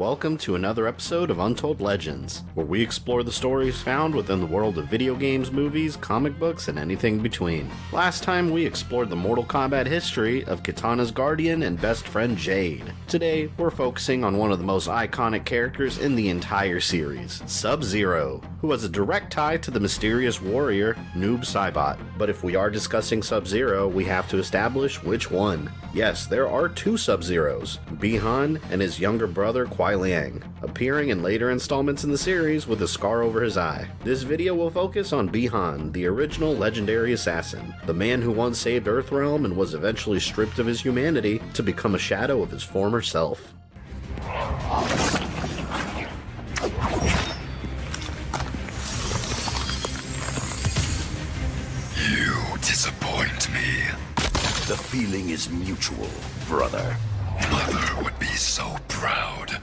welcome to another episode of Untold Legends, where we explore the stories found within the world of video games, movies, comic books, and anything between. Last time we explored the Mortal Kombat history of Kitana's guardian and best friend Jade. Today, we're focusing on one of the most iconic characters in the entire series, Sub-Zero, who has a direct tie to the mysterious warrior, Noob Saibot. But if we are discussing Sub-Zero, we have to establish which one. Yes, there are two Sub-Zeros, Bi-Han and his younger brother Kuai Liang, appearing in later installments in the series with a scar over his eye. This video will focus on Bi-Han, the original legendary assassin, the man who once saved Earthrealm and was eventually stripped of his humanity to become a shadow of his former self. You disappoint me. The feeling is mutual, brother. Mother would be so proud.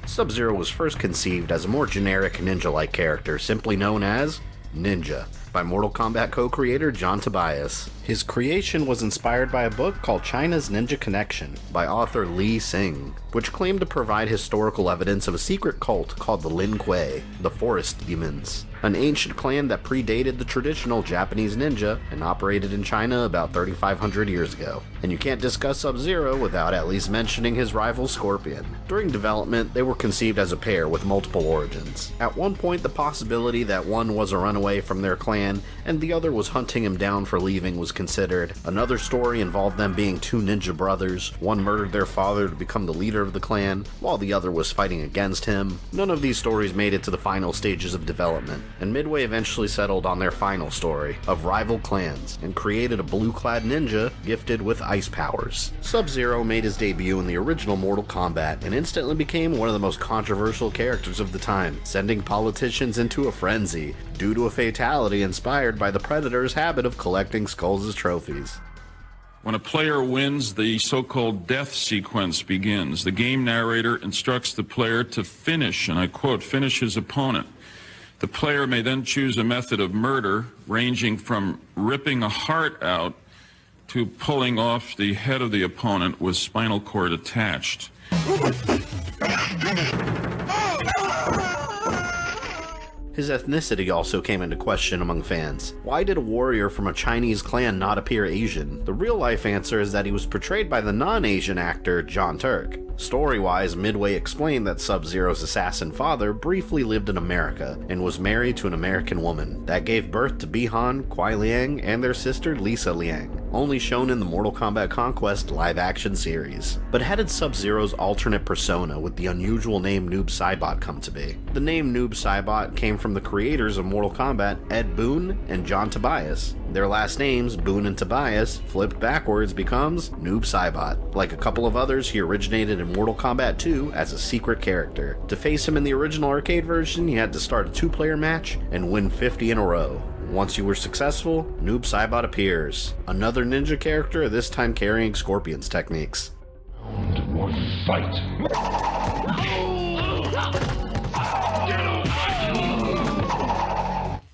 Sub-Zero was first conceived as a more generic ninja-like character, simply known as Ninja, by Mortal Kombat co-creator John Tobias. His creation was inspired by a book called China's Ninja Connection by author Li Xing, which claimed to provide historical evidence of a secret cult called the Lin Kuei, the Forest Demons, an ancient clan that predated the traditional Japanese ninja and operated in China about 3,500 years ago. And you can't discuss Sub-Zero without at least mentioning his rival Scorpion. During development, they were conceived as a pair with multiple origins. At one point, the possibility that one was a runaway from their clan and the other was hunting him down for leaving was considered. Another story involved them being two ninja brothers. One murdered their father to become the leader of the clan, while the other was fighting against him. None of these stories made it to the final stages of development, and Midway eventually settled on their final story of rival clans and created a blue-clad ninja gifted with ice powers. Sub-Zero made his debut in the original Mortal Kombat and instantly became one of the most controversial characters of the time, sending politicians into a frenzy due to a fatality inspired by the Predator's habit of collecting skulls as trophies. When a player wins, the so-called death sequence begins. The game narrator instructs the player to finish, and I quote, finish his opponent. The player may then choose a method of murder, ranging from ripping a heart out to pulling off the head of the opponent with spinal cord attached. His ethnicity also came into question among fans. Why did a warrior from a Chinese clan not appear Asian? The real-life answer is that he was portrayed by the non-Asian actor John Turk. Story-wise, Midway explained that Sub-Zero's assassin father briefly lived in America and was married to an American woman that gave birth to Bi-Han, Kuai Liang, and their sister Lisa Liang, only shown in the Mortal Kombat Conquest live-action series. But how did Sub-Zero's alternate persona with the unusual name Noob Saibot come to be? The name Noob Saibot came from the creators of Mortal Kombat, Ed Boon and John Tobias. Their last names, Boon and Tobias, flipped backwards becomes Noob Saibot. Like a couple of others, he originated in Mortal Kombat 2 as a secret character. To face him in the original arcade version, you had to start a 2-player match and win 50 in a row. Once you were successful, Noob Saibot appears. Another ninja character, this time carrying Scorpion's techniques. Or fight.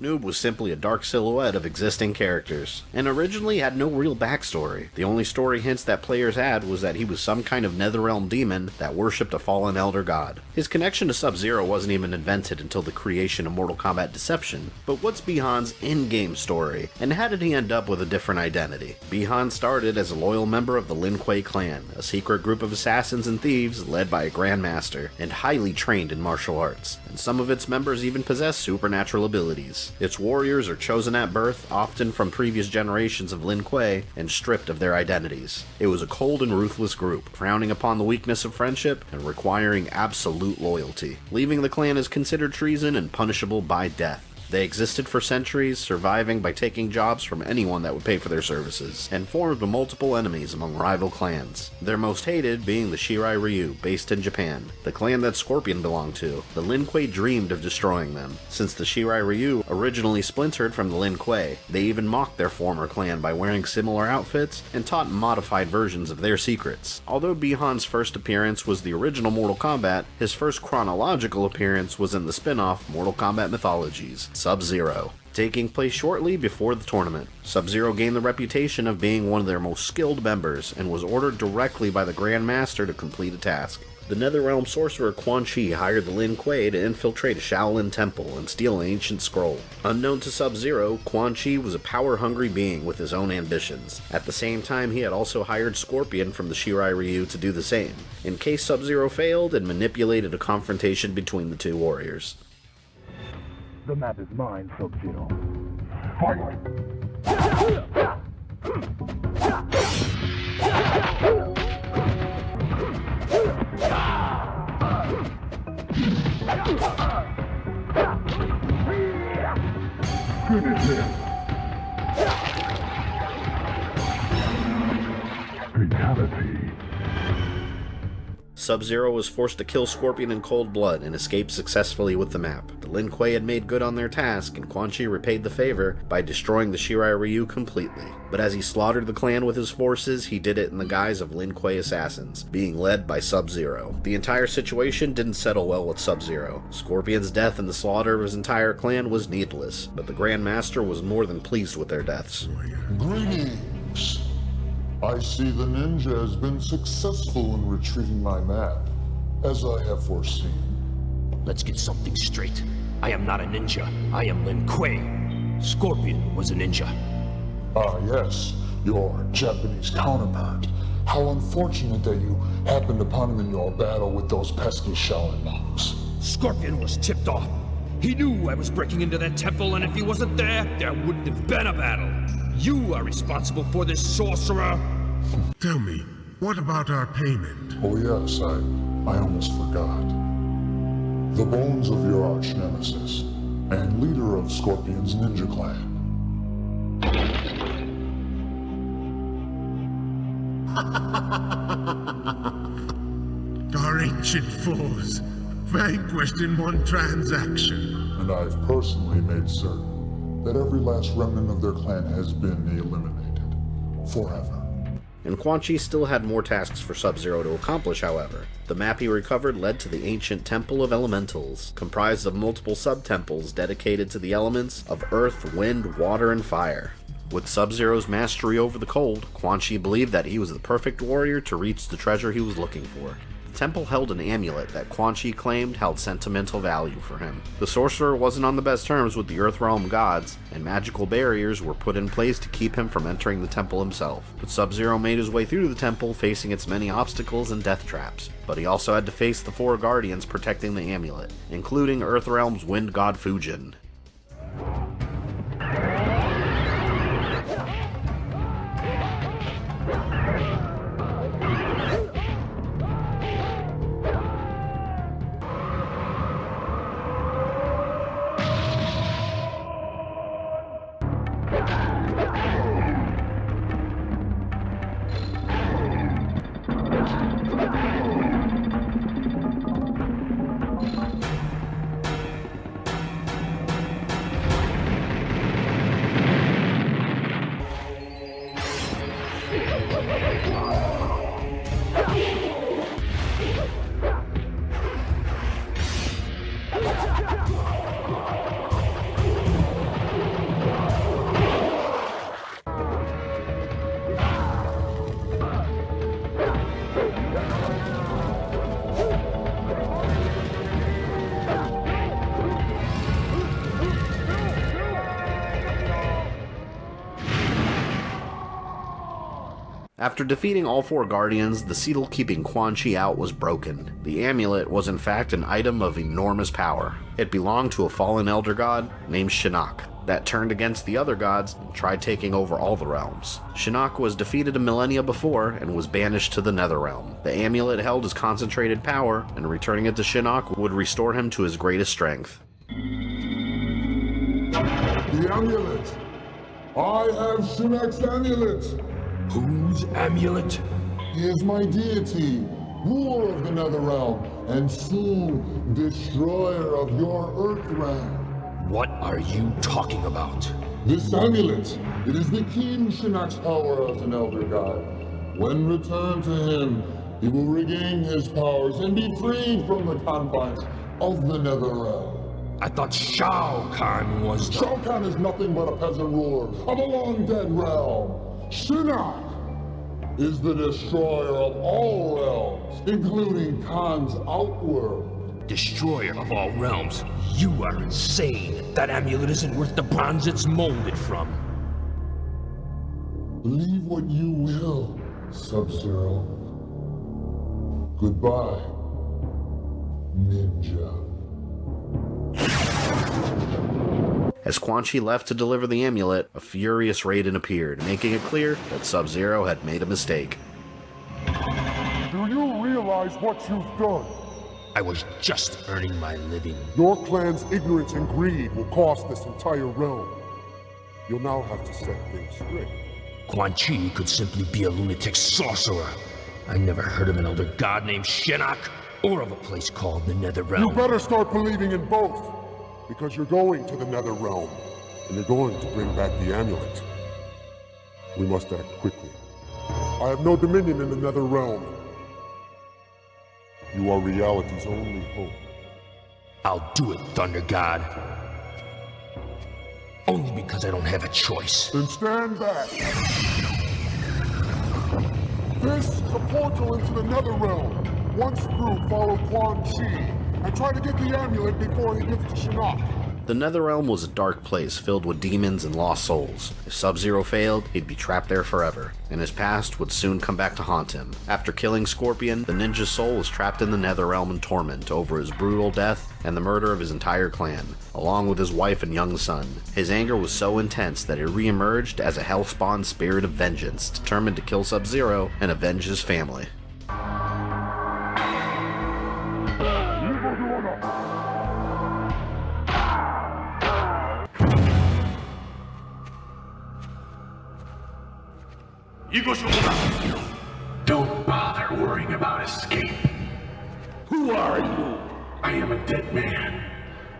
Noob was simply a dark silhouette of existing characters, and originally had no real backstory. The only story hints that players had was that he was some kind of Nether Realm demon that worshipped a fallen elder god. His connection to Sub-Zero wasn't even invented until the creation of Mortal Kombat Deception. But what's Bi-Han's in-game story, and how did he end up with a different identity? Bi-Han started as a loyal member of the Lin Kuei clan, a secret group of assassins and thieves led by a grandmaster, and highly trained in martial arts, and some of its members even possess supernatural abilities. Its warriors are chosen at birth, often from previous generations of Lin Kuei, and stripped of their identities. It was a cold and ruthless group, frowning upon the weakness of friendship and requiring absolute loyalty. Leaving the clan is considered treason and punishable by death. They existed for centuries, surviving by taking jobs from anyone that would pay for their services, and formed multiple enemies among rival clans. Their most hated being the Shirai Ryu, based in Japan, the clan that Scorpion belonged to. The Lin Kuei dreamed of destroying them. Since the Shirai Ryu originally splintered from the Lin Kuei, they even mocked their former clan by wearing similar outfits and taught modified versions of their secrets. Although Bi-Han's first appearance was the original Mortal Kombat, his first chronological appearance was in the spin-off Mortal Kombat Mythologies, Sub-Zero. taking place shortly before the tournament. Sub-Zero gained the reputation of being one of their most skilled members, and was ordered directly by the Grand Master to complete a task. The Nether Realm sorcerer Quan Chi hired the Lin Kuei to infiltrate a Shaolin temple and steal an ancient scroll. Unknown to Sub-Zero, Quan Chi was a power-hungry being with his own ambitions. At the same time, he had also hired Scorpion from the Shirai Ryu to do the same, in case Sub-Zero failed and manipulated a confrontation between the two warriors. The map is mine, Sub-Zero. Fight! Finish him! Fatality. Sub-Zero was forced to kill Scorpion in cold blood and escaped successfully with the map. The Lin Kuei had made good on their task, and Quan Chi repaid the favor by destroying the Shirai Ryu completely. But as he slaughtered the clan with his forces, he did it in the guise of Lin Kuei assassins, being led by Sub-Zero. The entire situation didn't settle well with Sub-Zero. Scorpion's death and the slaughter of his entire clan was needless, but the Grand Master was more than pleased with their deaths. Greetings! I see the ninja has been successful in retrieving my map, as I have foreseen. Let's get something straight. I am not a ninja. I am Lin Kuei. Scorpion was a ninja. Ah, yes, your Japanese counterpart. How unfortunate that you happened upon him in your battle with those pesky Shaolin monks. Scorpion was tipped off. He knew I was breaking into that temple, and if he wasn't there, there wouldn't have been a battle. You are responsible for this, sorcerer! Tell me, what about our payment? Oh yes, I almost forgot. The bones of your arch nemesis, and leader of Scorpion's ninja clan. Our ancient foes, vanquished in one transaction. And I've personally made certain that every last remnant of their clan has been eliminated. Forever. And Quan Chi still had more tasks for Sub-Zero to accomplish, however. The map he recovered led to the ancient Temple of Elementals, comprised of multiple sub-temples dedicated to the elements of earth, wind, water, and fire. With Sub-Zero's mastery over the cold, Quan Chi believed that he was the perfect warrior to reach the treasure he was looking for. The temple held an amulet that Quan Chi claimed held sentimental value for him. The sorcerer wasn't on the best terms with the Earth Realm gods, and magical barriers were put in place to keep him from entering the temple himself. But Sub-Zero made his way through the temple, facing its many obstacles and death traps. But he also had to face the 4 guardians protecting the amulet, including Earth Realm's wind god Fujin. After defeating all 4 guardians, the seal keeping Quan Chi out was broken. The amulet was in fact an item of enormous power. It belonged to a fallen elder god named Shinnok that turned against the other gods and tried taking over all the realms. Shinnok was defeated a millennia before and was banished to the Nether Realm. The amulet held his concentrated power, and returning it to Shinnok would restore him to his greatest strength. The amulet! I have Shinnok's amulet! Whose amulet? He is my deity, ruler of the Nether Realm, and soon destroyer of your Earth Realm. What are you talking about? This amulet, it is the key to Shinnok's power as an elder god. When returned to him, he will regain his powers and be freed from the confines of the Nether Realm. I thought Shao Kahn was the... Shao Kahn is nothing but a peasant ruler of a long-dead realm. Shinnok is the destroyer of all realms, including Khan's outworld. Destroyer of all realms? You are insane. That amulet isn't worth the bronze it's molded from. Believe what you will, Sub-Zero. Goodbye, Ninja. As Quan Chi left to deliver the amulet, a furious Raiden appeared, making it clear that Sub-Zero had made a mistake. Do you realize what you've done? I was just earning my living. Your clan's ignorance and greed will cost this entire realm. You'll now have to set things straight. Quan Chi could simply be a lunatic sorcerer. I never heard of an elder god named Shinnok, or of a place called the Nether Realm. You better start believing in both, because you're going to the Nether Realm, and you're going to bring back the amulet. We must act quickly. I have no dominion in the Nether Realm. You are reality's only hope. I'll do it, Thunder God. Only because I don't have a choice. Then stand back. This is a portal into the Nether Realm. Once through, follow Quan Chi, and try to get the amulet before he gets to Shinnok. The Nether Realm was a dark place filled with demons and lost souls. If Sub-Zero failed, he'd be trapped there forever, and his past would soon come back to haunt him. After killing Scorpion, the ninja's soul was trapped in the Nether Realm in torment over his brutal death and the murder of his entire clan, along with his wife and young son. His anger was so intense that he re-emerged as a hellspawn spirit of vengeance, determined to kill Sub-Zero and avenge his family. Don't bother worrying about escape. Who are you? I am a dead man.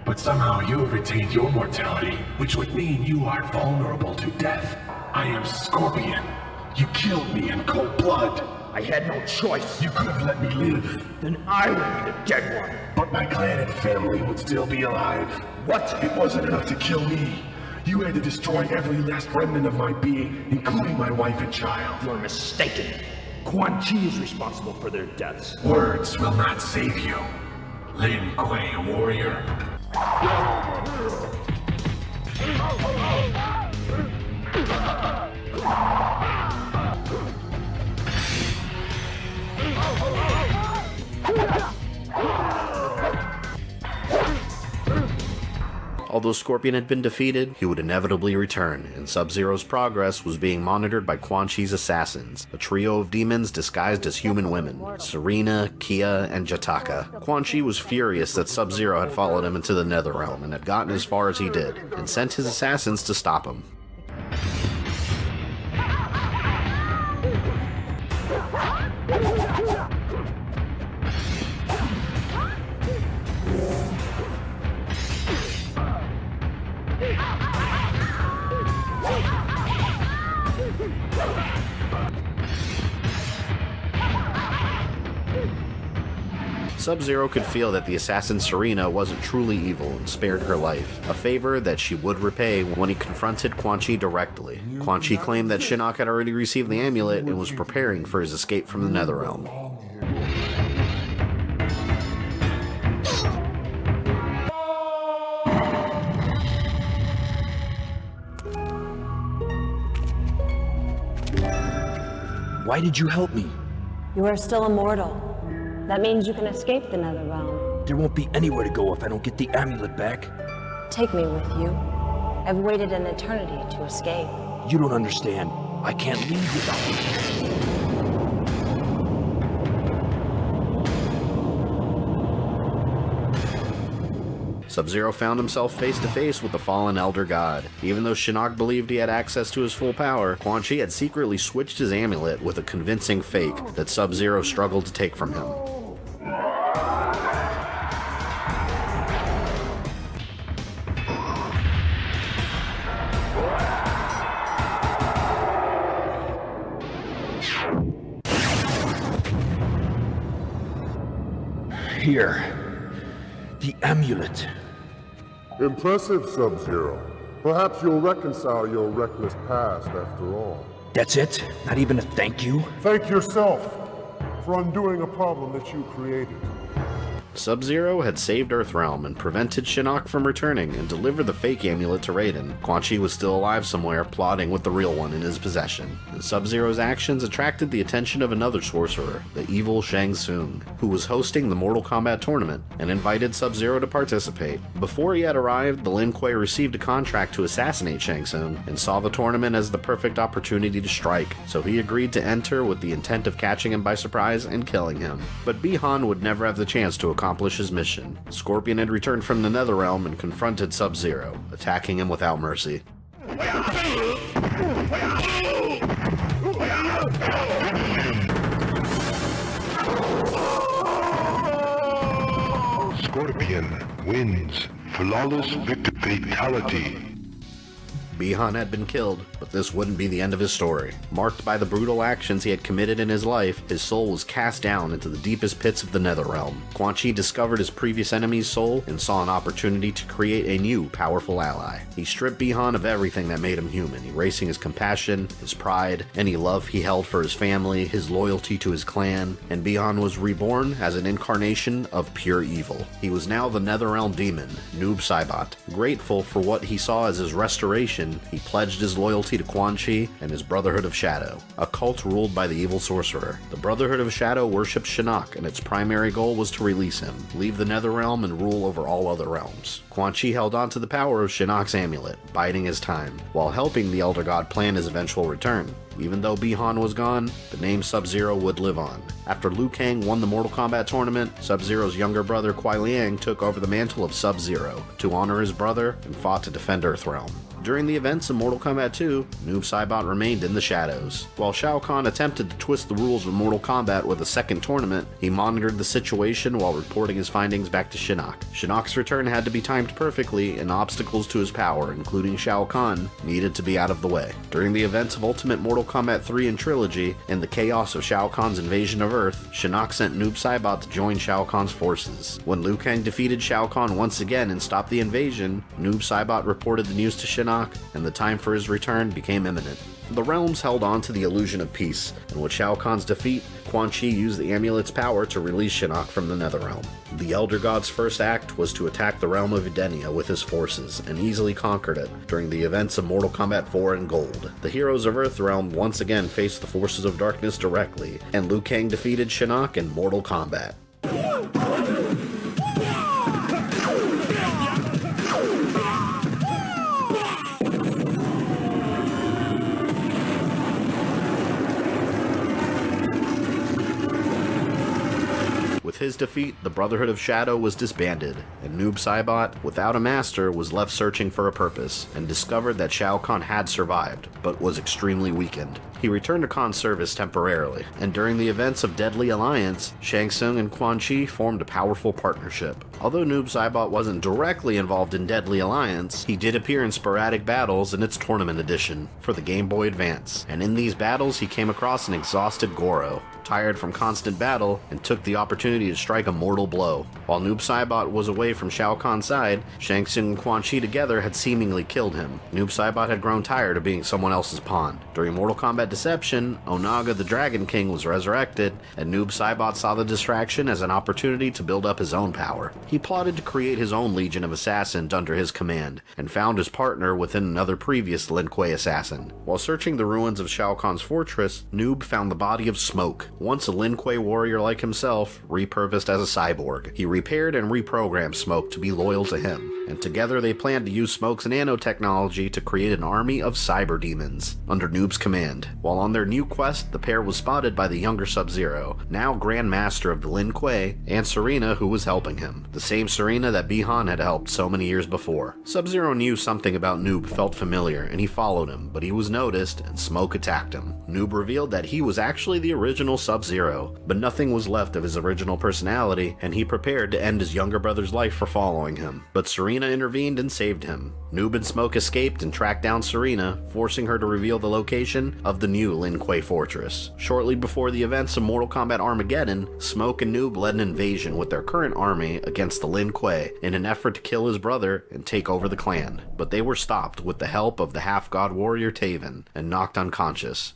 But somehow you have retained your mortality, which would mean you are vulnerable to death. I am Scorpion. You killed me in cold blood. I had no choice. You could have let me live. Then I would be the dead one. But my clan and family would still be alive. What? It wasn't enough to kill me. You had to destroy every last remnant of my being, including my wife and child. You're mistaken. Quan Chi is responsible for their deaths. Words will not save you. Lin Kuei, warrior. Although Scorpion had been defeated, he would inevitably return, and Sub-Zero's progress was being monitored by Quan Chi's assassins, a trio of demons disguised as human women, Serena, Kia, and Jataka. Quan Chi was furious that Sub-Zero had followed him into the Nether Realm and had gotten as far as he did, and sent his assassins to stop him. Sub-Zero could feel that the assassin Serena wasn't truly evil and spared her life, a favor that she would repay when he confronted Quan Chi directly. Quan Chi claimed that Shinnok had already received the amulet and was preparing for his escape from the Nether Realm. Why did you help me? You are still immortal. That means you can escape the Nether Realm. There won't be anywhere to go if I don't get the amulet back. Take me with you. I've waited an eternity to escape. You don't understand. I can't leave without you. Sub-Zero found himself face to face with the fallen Elder God. Even though Shinnok believed he had access to his full power, Quan Chi had secretly switched his amulet with a convincing fake that Sub-Zero struggled to take from him. Here. The amulet. Impressive, Sub-Zero. Perhaps you'll reconcile your reckless past after all. That's it? Not even a thank you? Thank yourself for undoing a problem that you created. Sub-Zero had saved Earthrealm and prevented Shinnok from returning and delivered the fake amulet to Raiden. Quan Chi was still alive somewhere, plotting with the real one in his possession. And Sub-Zero's actions attracted the attention of another sorcerer, the evil Shang Tsung, who was hosting the Mortal Kombat tournament and invited Sub-Zero to participate. Before he had arrived, the Lin Kuei received a contract to assassinate Shang Tsung and saw the tournament as the perfect opportunity to strike, so he agreed to enter with the intent of catching him by surprise and killing him. But Bi-Han would never have the chance to accomplish his mission. Scorpion had returned from the Nether Realm and confronted Sub-Zero, attacking him without mercy. Scorpion wins. Flawless fatality. Bi-Han had been killed, but this wouldn't be the end of his story. Marked by the brutal actions he had committed in his life, his soul was cast down into the deepest pits of the Nether Realm. Quan Chi discovered his previous enemy's soul and saw an opportunity to create a new, powerful ally. He stripped Bi-Han of everything that made him human, erasing his compassion, his pride, any love he held for his family, his loyalty to his clan, and Bi-Han was reborn as an incarnation of pure evil. He was now the Nether Realm demon, Noob Saibot. Grateful for what he saw as his restoration, he pledged his loyalty to Quan Chi and his Brotherhood of Shadow, a cult ruled by the evil sorcerer. The Brotherhood of Shadow worshipped Shinnok, and its primary goal was to release him, leave the Nether Realm, and rule over all other realms. Quan Chi held on to the power of Shinnok's amulet, biding his time, while helping the Elder God plan his eventual return. Even though Bi-Han was gone, the name Sub-Zero would live on. After Liu Kang won the Mortal Kombat tournament, Sub-Zero's younger brother Kuai Liang took over the mantle of Sub-Zero to honor his brother and fought to defend Earthrealm. During the events of Mortal Kombat 2, Noob Saibot remained in the shadows. While Shao Kahn attempted to twist the rules of Mortal Kombat with a second tournament, he monitored the situation while reporting his findings back to Shinnok. Shinnok's return had to be timed perfectly, and obstacles to his power, including Shao Kahn, needed to be out of the way. During the events of Ultimate Mortal Kombat 3 and Trilogy, and the chaos of Shao Kahn's invasion of Earth, Shinnok sent Noob Saibot to join Shao Kahn's forces. When Liu Kang defeated Shao Kahn once again and stopped the invasion, Noob Saibot reported the news to Shinnok, and the time for his return became imminent. The realms held on to the illusion of peace, and with Shao Kahn's defeat, Quan Chi used the amulet's power to release Shinnok from the Nether Realm. The Elder God's first act was to attack the realm of Edenia with his forces, and easily conquered it during the events of Mortal Kombat 4 and Gold. The heroes of Earthrealm once again faced the forces of darkness directly, and Liu Kang defeated Shinnok in Mortal Kombat. With his defeat, the Brotherhood of Shadow was disbanded, and Noob Saibot, without a master, was left searching for a purpose, and discovered that Shao Kahn had survived, but was extremely weakened. He returned to Kahn's service temporarily, and during the events of Deadly Alliance, Shang Tsung and Quan Chi formed a powerful partnership. Although Noob Saibot wasn't directly involved in Deadly Alliance, he did appear in sporadic battles in its tournament edition for the Game Boy Advance, and in these battles he came across an exhausted Goro, tired from constant battle, and took the opportunity to strike a mortal blow. While Noob Saibot was away from Shao Kahn's side, Shang Tsung and Quan Chi together had seemingly killed him. Noob Saibot had grown tired of being someone else's pawn. During Mortal Kombat Deception, Onaga the Dragon King was resurrected, and Noob Saibot saw the distraction as an opportunity to build up his own power. He plotted to create his own legion of assassins under his command, and found his partner within another previous Lin Kuei assassin. While searching the ruins of Shao Kahn's fortress, Noob found the body of Smoke, once a Lin Kuei warrior like himself, repurposed as a cyborg. He repaired and reprogrammed Smoke to be loyal to him, and together they planned to use Smoke's nanotechnology to create an army of cyber demons under Noob's command. While on their new quest, the pair was spotted by the younger Sub-Zero, now Grand Master of the Lin Kuei, and Serena, who was helping him. The same Serena that Bi-Han had helped so many years before. Sub-Zero knew something about Noob felt familiar, and he followed him, but he was noticed, and Smoke attacked him. Noob revealed that he was actually the original Sub-Zero, but nothing was left of his original personality, and he prepared to end his younger brother's life for following him. But Serena intervened and saved him. Noob and Smoke escaped and tracked down Serena, forcing her to reveal the location of the new Lin Kuei fortress. Shortly before the events of Mortal Kombat Armageddon, Smoke and Noob led an invasion with their current army against the Lin Kuei in an effort to kill his brother and take over the clan, but they were stopped with the help of the half-god warrior Taven and knocked unconscious.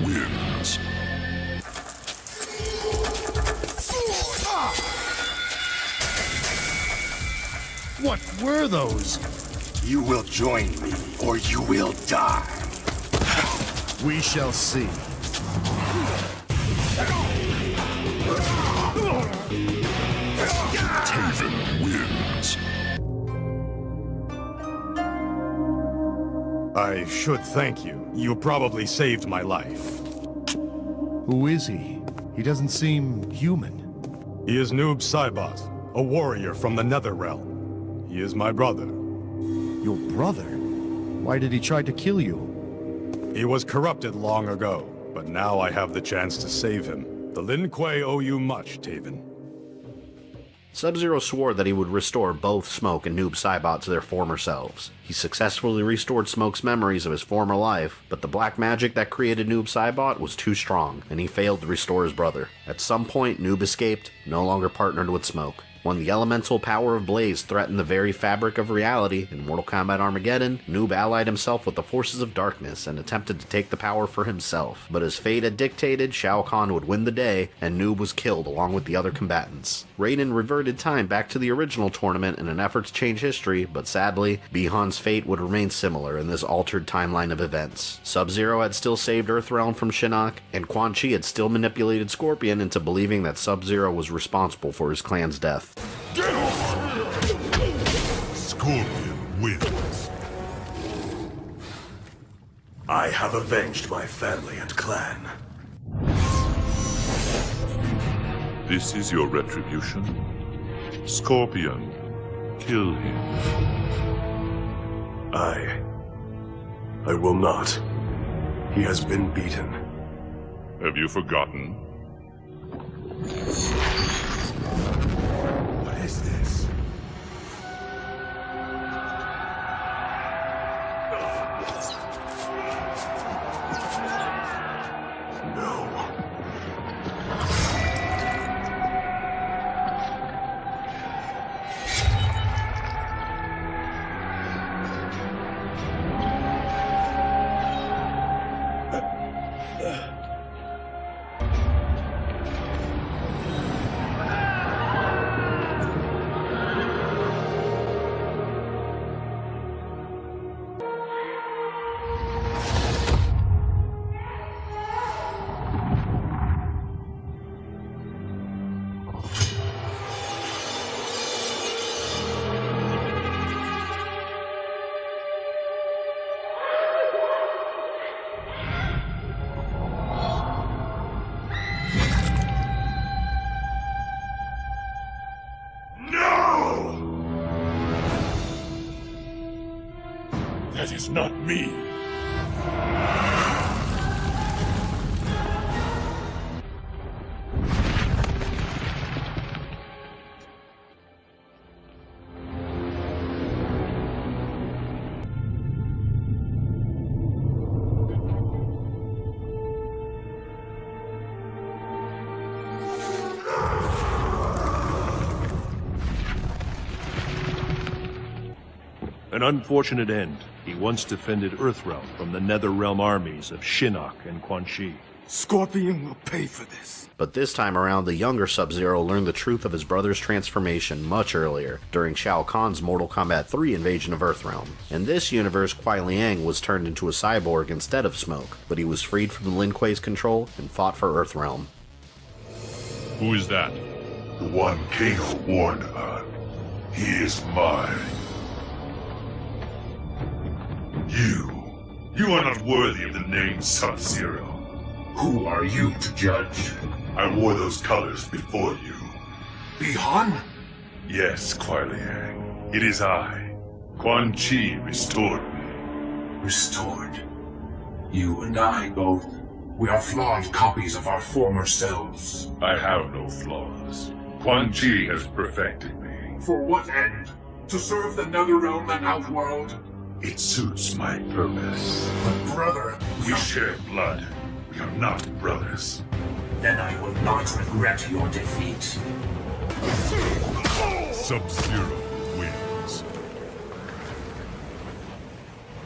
Wins. What were those? You will join me, or you will die. We shall see. Taven wins. I should thank you. You probably saved my life. Who is he? He doesn't seem human. He is Noob Saibot, a warrior from the Nether Realm. He is my brother. Your brother? Why did he try to kill you? He was corrupted long ago, but now I have the chance to save him. The Lin Kuei owe you much, Taven. Sub-Zero swore that he would restore both Smoke and Noob Saibot to their former selves. He successfully restored Smoke's memories of his former life, but the black magic that created Noob Saibot was too strong, and he failed to restore his brother. At some point, Noob escaped, no longer partnered with Smoke. When the elemental power of Blaze threatened the very fabric of reality in Mortal Kombat Armageddon, Noob allied himself with the forces of darkness and attempted to take the power for himself. But as fate had dictated, Shao Kahn would win the day, and Noob was killed along with the other combatants. Raiden reverted time back to the original tournament in an effort to change history, but sadly, Bi-Han's fate would remain similar in this altered timeline of events. Sub-Zero had still saved Earthrealm from Shinnok, and Quan Chi had still manipulated Scorpion into believing that Sub-Zero was responsible for his clan's death. Scorpion wins. I have avenged my family and clan. This is your retribution? Scorpion, kill him. I will not. He has been beaten. Have you forgotten? What is this? No. That is not me. An unfortunate end. He once defended Earthrealm from the Nether Realm armies of Shinnok and Quan Chi. Scorpion will pay for this. But this time around, the younger Sub-Zero learned the truth of his brother's transformation much earlier, during Shao Kahn's Mortal Kombat 3 invasion of Earthrealm. In this universe, Kuai Liang was turned into a cyborg instead of Smoke, but he was freed from the Lin Kuei's control and fought for Earthrealm. Who is that? The one Kano warned about. He is mine. You are not worthy of the name Sub-Zero. Who are you to judge? I wore those colors before you. Bi-Han? Yes, Kuai Liang. It is I. Quan Chi restored me. Restored? You and I both. We are flawed copies of our former selves. I have no flaws. Quan Chi has perfected me. For what end? To serve the Nether Realm and Outworld? It suits my purpose. But brother, we share blood. We are not brothers. Then I will not regret your defeat. Sub-Zero wins.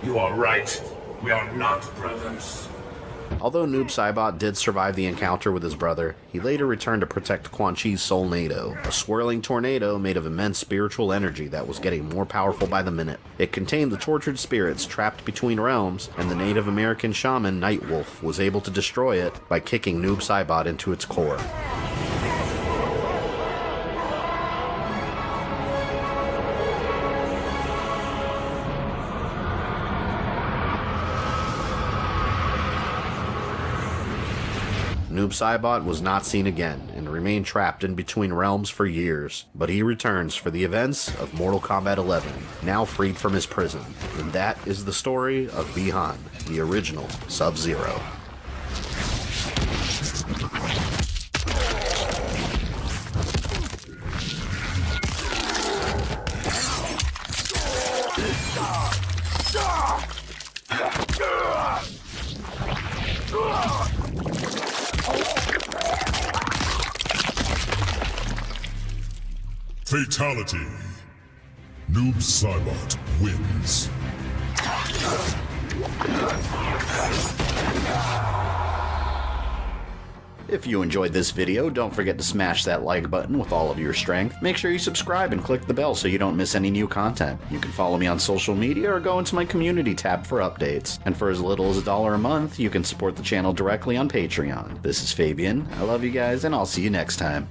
You are right. We are not brothers. Although Noob Saibot did survive the encounter with his brother, he later returned to protect Quan Chi's Soulnado, a swirling tornado made of immense spiritual energy that was getting more powerful by the minute. It contained the tortured spirits trapped between realms, and the Native American shaman Nightwolf was able to destroy it by kicking Noob Saibot into its core. Noob Saibot was not seen again and remained trapped in between realms for years, but he returns for the events of Mortal Kombat 11, now freed from his prison, and that is the story of Bi-Han, the original Sub-Zero. Fatality. Noob Saibot wins. If you enjoyed this video, don't forget to smash that like button with all of your strength. Make sure you subscribe and click the bell so you don't miss any new content. You can follow me on social media or go into my community tab for updates. And for as little as $1 a month, you can support the channel directly on Patreon. This is Fabian, I love you guys, and I'll see you next time.